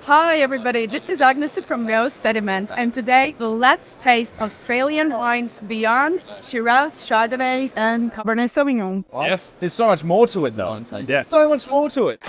Hi everybody, this is Agnes from Sediment, and today let's taste Australian wines beyond Shiraz Chardonnay and Cabernet Sauvignon. Yes, there's so much more to it though. Yeah. So much more to it.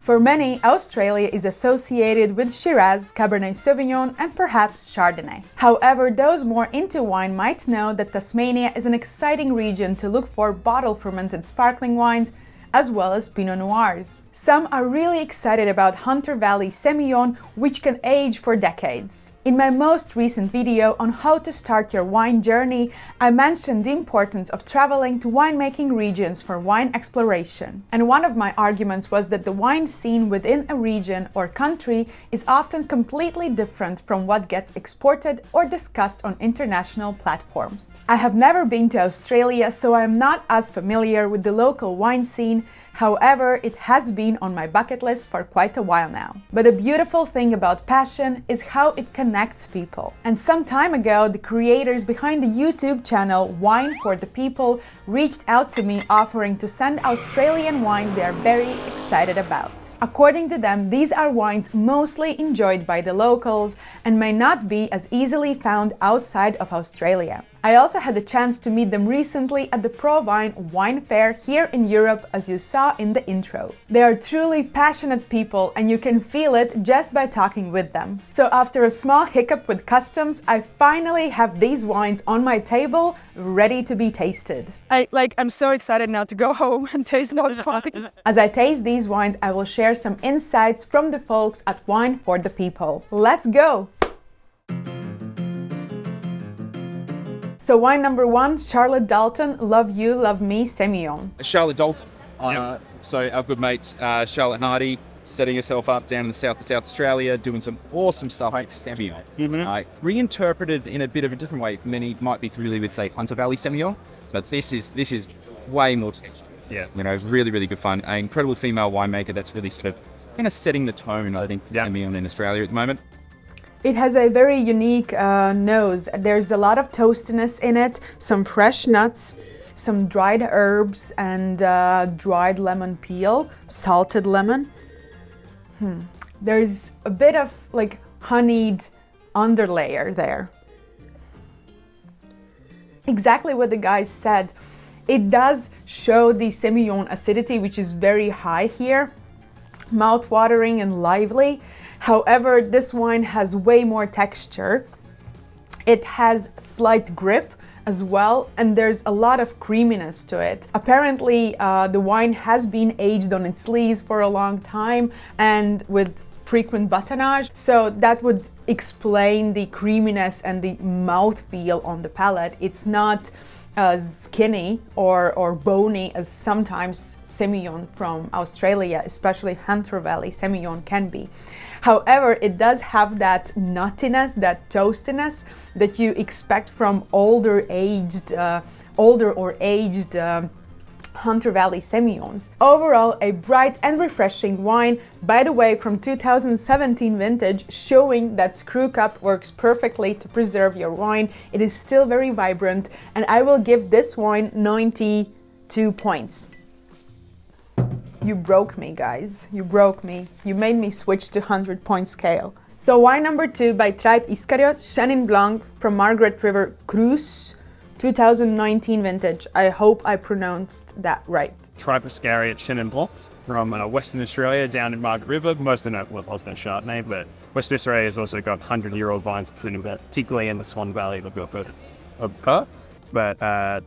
For many, Australia is associated with Shiraz, Cabernet Sauvignon, and perhaps Chardonnay. However, those more into wine might know that Tasmania is an exciting region to look for bottle-fermented sparkling wines, as well as Pinot Noirs. Some are really excited about Hunter Valley Semillon, which can age for decades. In my most recent video on how to start your wine journey, I mentioned the importance of traveling to winemaking regions for wine exploration. And one of my arguments was that the wine scene within a region or country is often completely different from what gets exported or discussed on international platforms. I have never been to Australia, so I am not as familiar with the local wine scene. However, it has been on my bucket list for quite a while now. But the beautiful thing about passion is how it connects people. And some time ago, the creators behind the YouTube channel Wine for the People reached out to me offering to send Australian wines they are very excited about. According to them, these are wines mostly enjoyed by the locals and may not be as easily found outside of Australia. I also had the chance to meet them recently at the ProWine Wine Fair here in Europe, as you saw in the intro. They are truly passionate people and you can feel it just by talking with them. So after a small hiccup with customs, I finally have these wines on my table, ready to be tasted. I'm so excited now to go home and taste those wines. As I taste these wines, I will share some insights from the folks at Wine for the People. Let's go! So wine number one, Charlotte Dalton, Love You, Love Me, Semillon. Charlotte Dalton. Yep. So our good mate Charlotte Hardy, setting herself up down in South Australia, doing some awesome stuff with Semillon. Reinterpreted in a bit of a different way. Many might be familiar with, say, Hunter Valley Semillon, but this is way more texture. Yeah. You know, really, really good fun. An incredible female winemaker that's really sort of kind of setting the tone, I think, for Semillon in Australia at the moment. It has a very unique nose. There's a lot of toastiness in it, some fresh nuts, some dried herbs, and dried lemon peel, salted lemon. There's a bit of like honeyed underlayer there. Exactly what the guys said. It does show the Semillon acidity, which is very high here, mouth-watering and lively. However, this wine has way more texture. It has slight grip as well, and there's a lot of creaminess to it. Apparently, the wine has been aged on its lees for a long time and with frequent batonnage, so that would explain the creaminess and the mouthfeel on the palate. It's not as skinny or bony as sometimes Semillon from Australia, especially Hunter Valley Semillon, can be. However, it does have that nuttiness, that toastiness that you expect from older or aged Hunter Valley Semillons. Overall, a bright and refreshing wine, by the way, from 2017 vintage, showing that screw cap works perfectly to preserve your wine. It is still very vibrant, and I will give this wine 92 points. You broke me, guys. You broke me. You made me switch to 100-point scale. So wine number two by tripe.Iscariot, Chenin Blanc from Margaret River, Kroos, 2019 vintage. I hope I pronounced that right. Tripe.Iscariot Chenin Blanc from Western Australia down in Margaret River. Most of it was Chardonnay, but Western Australia has also got 100-year-old vines, particularly in the Swan Valley. They've got But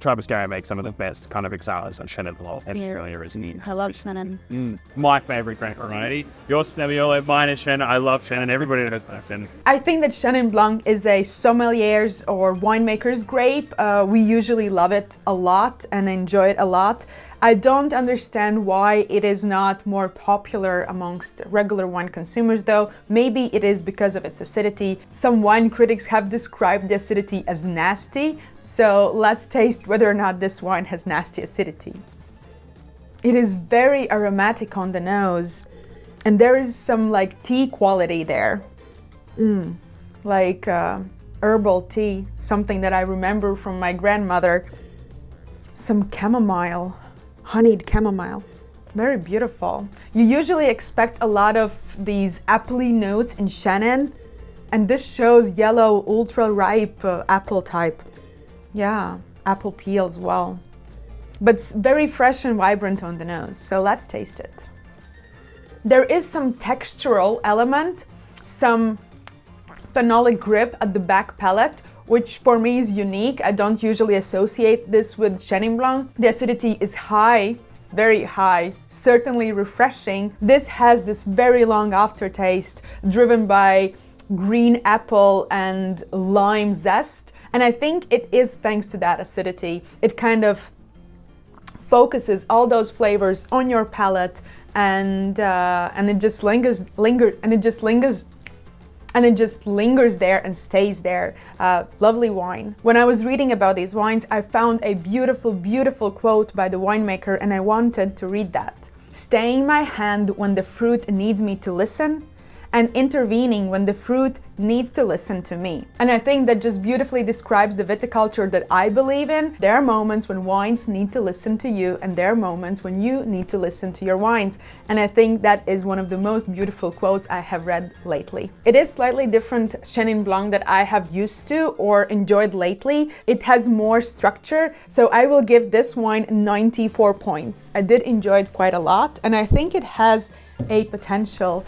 Tripe.Iscariot makes some of the best kind of examples on Chenin Blanc in Australia, isn't it? I love Chenin. My favourite grape variety. Yours, Nebbiolo, mine is Chenin. I love Chenin. Everybody knows Chenin. I think that Chenin Blanc is a sommelier's or winemaker's grape. We usually love it a lot and enjoy it a lot. I don't understand why it is not more popular amongst regular wine consumers though. Maybe it is because of its acidity. Some wine critics have described the acidity as nasty, so let's taste whether or not this wine has nasty acidity. It is very aromatic on the nose, and there is some like tea quality there. Like herbal tea, something that I remember from my grandmother. Some chamomile. Honeyed chamomile. Very beautiful. You usually expect a lot of these appley notes in Chenin, and this shows yellow, ultra-ripe apple type. Yeah, apple peel as well. But it's very fresh and vibrant on the nose, so let's taste it. There is some textural element, some phenolic grip at the back palate, which for me is unique. I don't usually associate this with Chenin Blanc. The acidity is high, very high, certainly refreshing. This has this very long aftertaste driven by green apple and lime zest. And I think it is thanks to that acidity. It kind of focuses all those flavors on your palate, and it just lingers there and stays there. Lovely wine. When I was reading about these wines, I found a beautiful, beautiful quote by the winemaker, and I wanted to read that. Staying my hand when the fruit needs me to listen, and intervening when the fruit needs to listen to me. And I think that just beautifully describes the viticulture that I believe in. There are moments when wines need to listen to you, and there are moments when you need to listen to your wines. And I think that is one of the most beautiful quotes I have read lately. It is slightly different Chenin Blanc that I have used to or enjoyed lately. It has more structure, so I will give this wine 94 points. I did enjoy it quite a lot, and I think it has a potential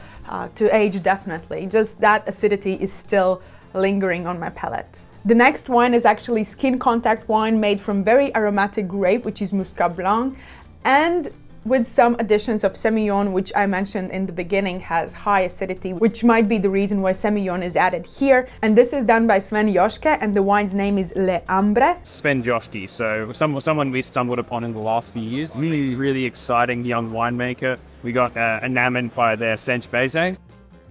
to age definitely. Just that acidity is still lingering on my palate. The next wine is actually skin contact wine made from very aromatic grape, which is Muscat Blanc, and with some additions of Semillon, which I mentioned in the beginning has high acidity, which might be the reason why Semillon is added here. And this is done by Sven Joschke, and the wine's name is Lambert. Sven Joschke, so someone we stumbled upon in the last few years. Really exciting young winemaker. We got enamored by their Sench Baize,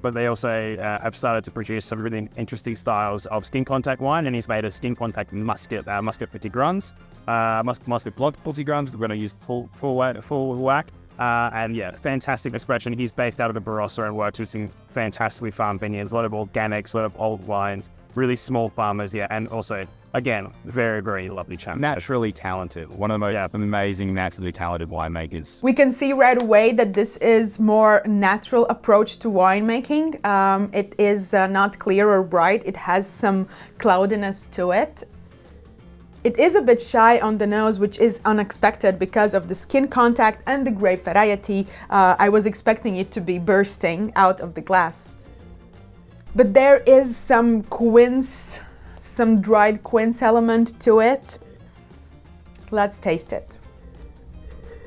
but they also have started to produce some really interesting styles of skin contact wine, and he's made a skin contact Muscat Petits Grands, Muscat Blanc Petits Grands. We're going to use full whack. And yeah, fantastic expression. He's based out of the Barossa and works with some fantastically farmed vineyards, a lot of organics, a lot of old wines, really small farmers, yeah, and also, again, very lovely chap. Naturally talented. One of the most amazing naturally talented winemakers. We can see right away that this is more natural approach to winemaking. It is not clear or bright. It has some cloudiness to it. It is a bit shy on the nose, which is unexpected because of the skin contact and the grape variety. I was expecting it to be bursting out of the glass. But there is some quince, some dried quince element to it. Let's taste it.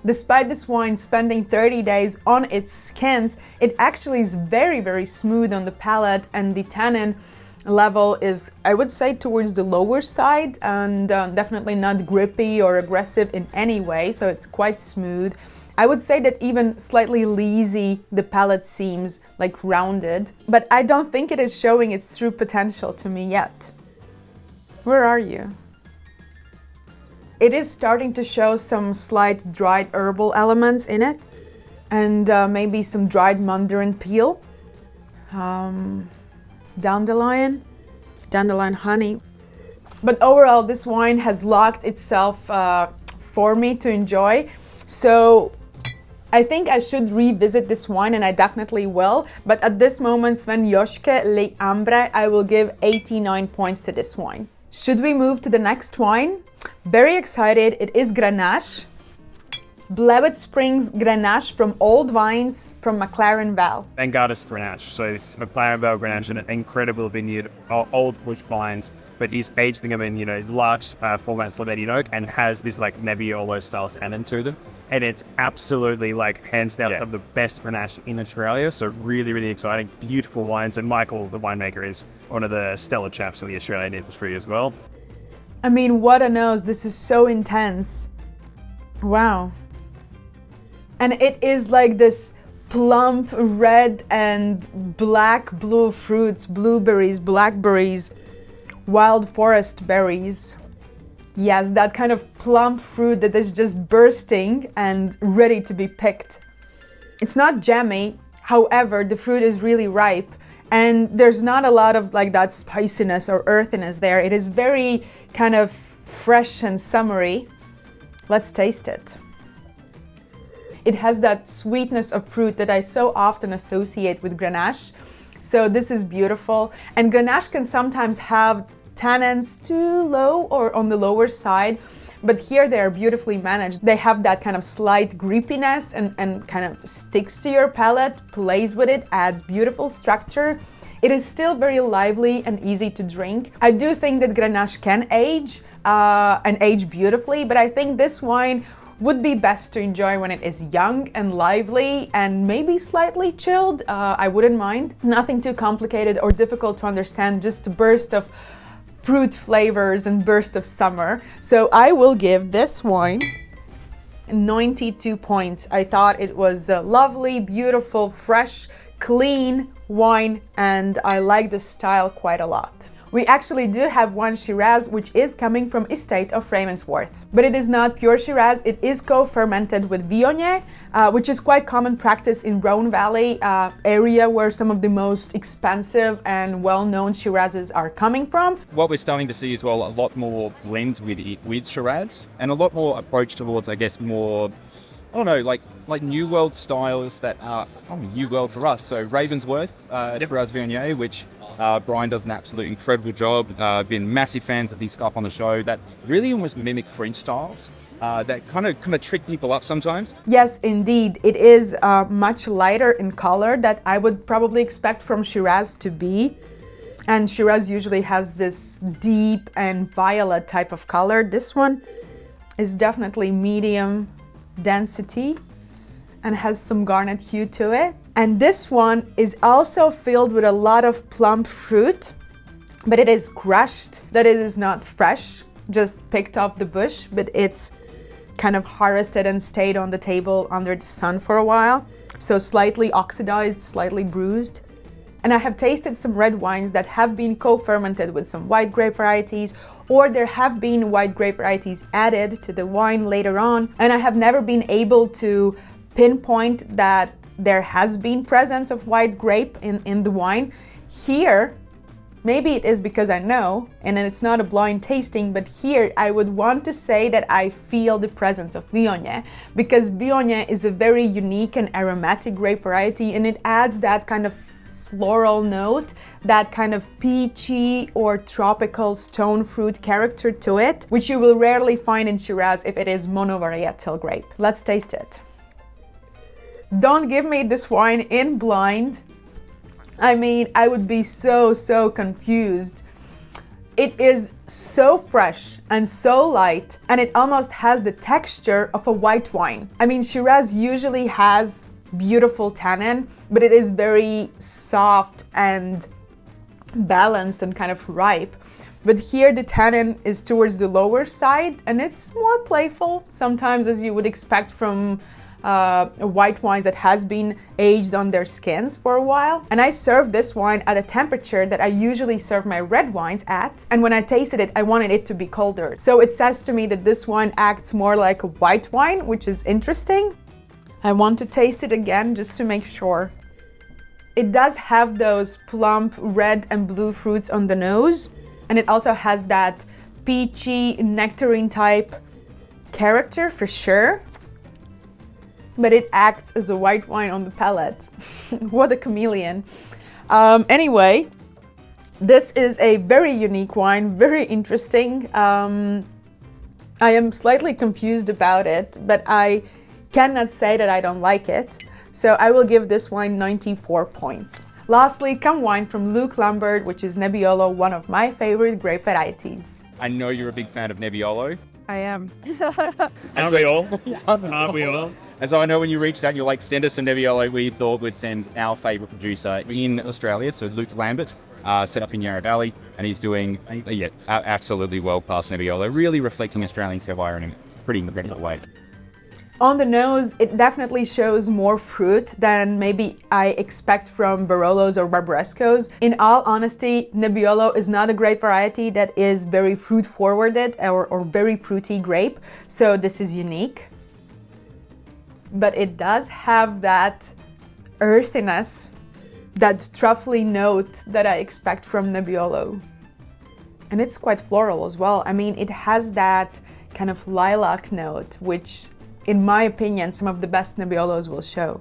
Despite this wine spending 30 days on its skins, it actually is very smooth on the palate, and the tannin level is, I would say, towards the lower side, and definitely not grippy or aggressive in any way, so it's quite smooth. I would say that even slightly leesy, the palate seems like rounded, but I don't think it is showing its true potential to me yet. Where are you? It is starting to show some slight dried herbal elements in it, and maybe some dried mandarin peel. Dandelion honey. But overall, this wine has locked itself for me to enjoy. So I think I should revisit this wine, and I definitely will. But at this moment, Sven Joschke Lambert, I will give 89 points to this wine. Should we move to the next wine? Very excited. It is Grenache. Blewitt Springs Grenache from old vines from McLaren Vale. Vanguardist Grenache. So it's McLaren Vale Grenache, an incredible vineyard, old bush vines, but he's aging them in, large format Slovenian oak, and has this like Nebbiolo style tannin to them. And it's absolutely hands down some of the best Grenache in Australia. So really exciting, beautiful wines. And Michael, the winemaker, is one of the stellar chaps in the Australian industry as well. I mean, what a nose. This is so intense. Wow. And it is like this plump red and black blue fruits, blueberries, blackberries, wild forest berries. Yes, that kind of plump fruit that is just bursting and ready to be picked. It's not jammy, however, the fruit is really ripe, and there's not a lot of that spiciness or earthiness there. It is very kind of fresh and summery. Let's taste it. It has that sweetness of fruit that I so often associate with Grenache. So this is beautiful. And Grenache can sometimes have tannins too low or on the lower side, but here they are beautifully managed. They have that kind of slight gripiness and kind of sticks to your palate, plays with it, adds beautiful structure. It is still very lively and easy to drink. I do think that Grenache can age and age beautifully, but I think this wine would be best to enjoy when it is young and lively and maybe slightly chilled. I wouldn't mind. Nothing too complicated or difficult to understand, just a burst of fruit flavors and burst of summer. So I will give this wine 92 points. I thought it was a lovely, beautiful, fresh, clean wine, and I like the style quite a lot. We actually do have one Shiraz which is coming from estate of Ravensworth, but it is not pure Shiraz. It is co-fermented with Viognier, which is quite common practice in Rhone Valley area where some of the most expensive and well-known Shirazes are coming from. What we're starting to see as well, a lot more blends with Shiraz and a lot more approach towards, I guess, more, I don't know, like New World styles that are New World for us. So Ravensworth, Shiraz Viognier, which Brian does an absolute incredible job. Been massive fans of his stuff on the show that really almost mimic French styles that kind of trick people up sometimes. Yes, indeed. It is much lighter in color that I would probably expect from Shiraz to be. And Shiraz usually has this deep and violet type of color. This one is definitely medium density and has some garnet hue to it. And this one is also filled with a lot of plump fruit, but it is crushed, that it is not fresh, just picked off the bush, but it's kind of harvested and stayed on the table under the sun for a while. So slightly oxidized, slightly bruised. And I have tasted some red wines that have been co-fermented with some white grape varieties, or there have been white grape varieties added to the wine later on. And I have never been able to pinpoint that there has been presence of white grape in the wine. Here, maybe it is because I know, and it's not a blind tasting, but here I would want to say that I feel the presence of Viognier, because Viognier is a very unique and aromatic grape variety, and it adds that kind of floral note, that kind of peachy or tropical stone fruit character to it, which you will rarely find in Shiraz if it is monovarietal grape. Let's taste it. Don't give me this wine in blind. I mean, I would be so confused. It is so fresh and so light, and it almost has the texture of a white wine. I mean, Shiraz usually has beautiful tannin, but it is very soft and balanced and kind of ripe. But here the tannin is towards the lower side, and it's more playful, sometimes as you would expect from white wines that has been aged on their skins for a while. And I served this wine at a temperature that I usually serve my red wines at, and when I tasted it, I wanted it to be colder. So it says to me that this wine acts more like a white wine, which is interesting. I want to taste it again just to make sure. It does have those plump red and blue fruits on the nose, and it also has that peachy nectarine type character for sure. But it acts as a white wine on the palate. What a chameleon. Anyway, this is a very unique wine, very interesting. I am slightly confused about it, but I cannot say that I don't like it. So I will give this wine 94 points. Lastly, come wine from Luke Lambert, which is Nebbiolo, one of my favorite grape varieties. I know you're a big fan of Nebbiolo. I am. Aren't we all? Aren't we all? And so I know when you reached out, you're like, send us some Nebbiolo. We thought we'd send our favourite producer in Australia, so Luke Lambert, set up in Yarra Valley, and he's doing, absolutely world-class Nebbiolo, really reflecting Australian terroir in a pretty incredible way. On the nose, it definitely shows more fruit than maybe I expect from Barolos or Barbarescos. In all honesty, Nebbiolo is not a grape variety that is very fruit-forwarded or very fruity grape, so this is unique. But it does have that earthiness, that truffly note that I expect from Nebbiolo. And it's quite floral as well. I mean, it has that kind of lilac note, which in my opinion, some of the best Nebbiolos will show.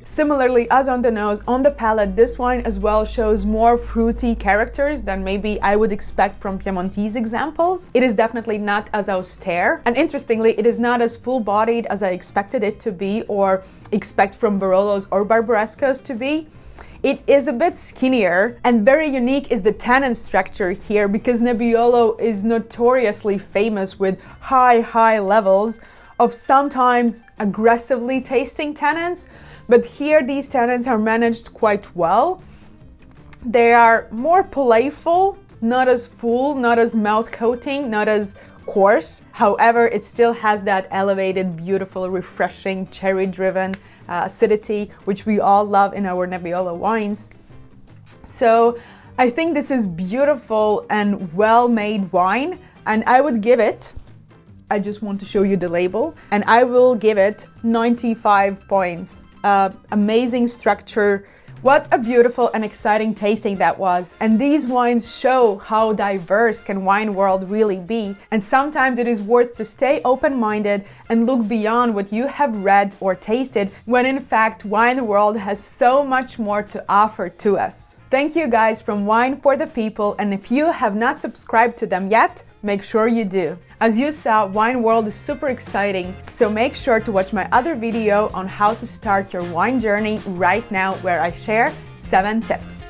Similarly, as on the nose, on the palate, this wine as well shows more fruity characters than maybe I would expect from Piemontese examples. It is definitely not as austere, and interestingly, it is not as full-bodied as I expected it to be or expect from Barolos or Barbarescos to be. It is a bit skinnier, and very unique is the tannin structure here because Nebbiolo is notoriously famous with high levels of sometimes aggressively tasting tannins. But here these tannins are managed quite well. They are more playful, not as full, not as mouth coating, not as coarse. However, it still has that elevated, beautiful, refreshing, cherry-driven acidity, which we all love in our Nebbiolo wines. So I think this is beautiful and well-made wine, and I would give it, I just want to show you the label, and I will give it 95 points. Amazing structure. What a beautiful and exciting tasting that was. And these wines show how diverse can wine world really be. And sometimes it is worth to stay open-minded and look beyond what you have read or tasted, when in fact wine world has so much more to offer to us. Thank you guys from Wine for the People, and if you have not subscribed to them yet, make sure you do. As you saw, wine world is super exciting, so make sure to watch my other video on how to start your wine journey right now, where I share 7 tips.